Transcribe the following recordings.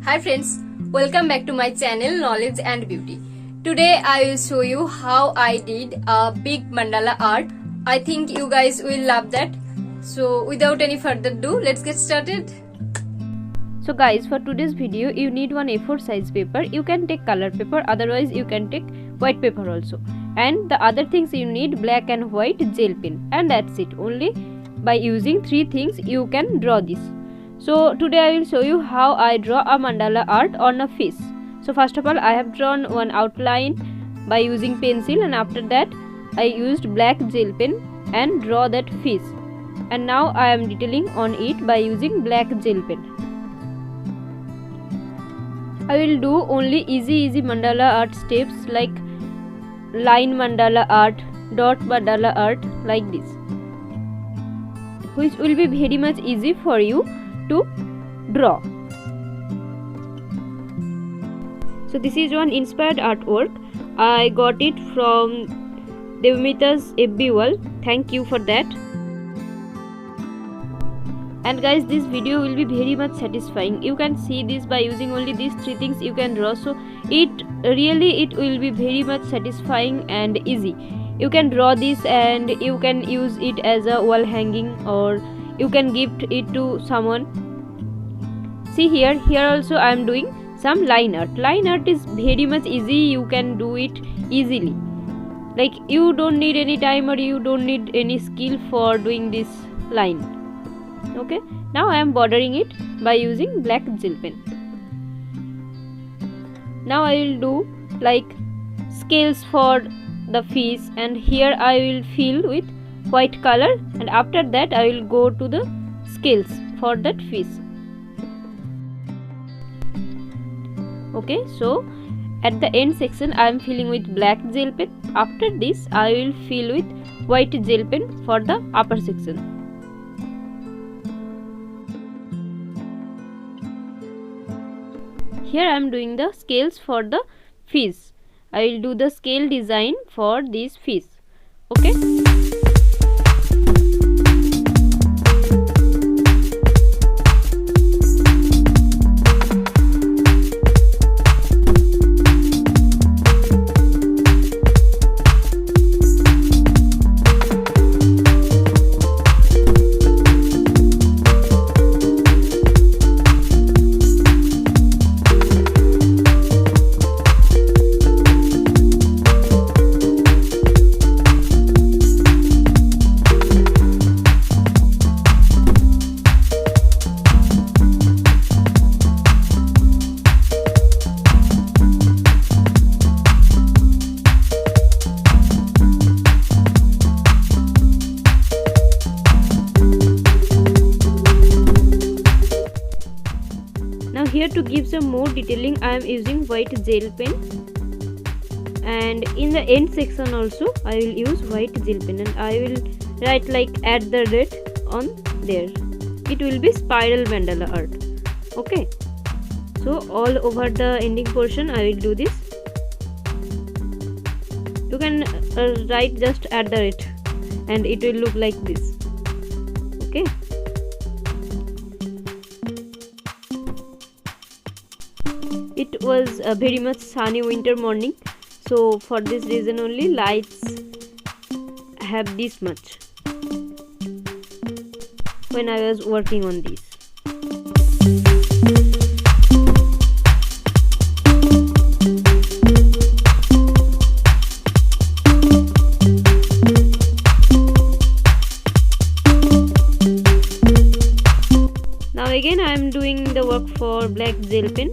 Hi friends, welcome back to my channel Knowledge and Beauty. Today I will show you how I did a big mandala art. I think you guys will love that. So without any further ado, let's get started. So guys, for today's video you need one A4 size paper. You can take color paper, otherwise you can take white paper also. And the other things you need black and white gel pen, and that's it. Only by using three things you can draw this. So today I will show you how I draw a mandala art on a fish. So first of all, I have drawn one outline by using pencil, and after that I used black gel pen and draw that fish. And now I am detailing on it by using black gel pen. I will do only easy mandala art steps like line mandala art, dot mandala art, like this, which will be very much easy for you to draw. So this is one inspired artwork. I got it from Devmita's FB wall. Thank you for that. And guys, this video will be very much satisfying. You can see this by using only these three things you can draw. So it will be very much satisfying and easy. You can draw this and you can use it as a wall hanging, or you can gift it to someone. See here also I am doing some line art. Line art is very much easy. You can do it easily. Like, you don't need any time or you don't need any skill for doing this line. Okay, now I am bordering it by using black gel pen. Now I will do like scales for the fish, and here I will fill with white color, and after that I will go to the scales for that fish. Okay, so at the end section I am filling with black gel pen. After this I will fill with white gel pen for the upper section. Here I am doing the scales for the fish. I will do the scale design for this fish. Okay. Here to give some more detailing I am using white gel pen, and in the end section also I will use white gel pen, and I will write like @ on there. It will be spiral mandala art. Okay, so all over the ending portion I will do this. You can write just @ and it will look like this. Okay. It was a very much sunny winter morning, so for this reason only lights have this much when I was working on this. Now again I am doing the work for black gel pen,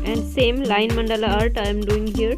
and same line mandala art I am doing here.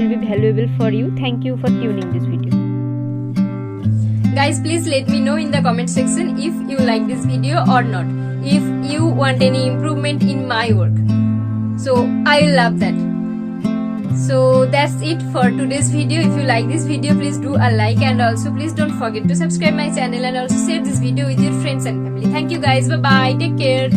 will be valuable for you. Thank you for tuning this video. Guys, please let me know in the comment section if you like this video or not, if you want any improvement in my work. So I will love that. So that's it for today's video. If you like this video, please do a like, and also please don't forget to subscribe my channel and also share this video with your friends and family. Thank you guys. Bye bye. Take care.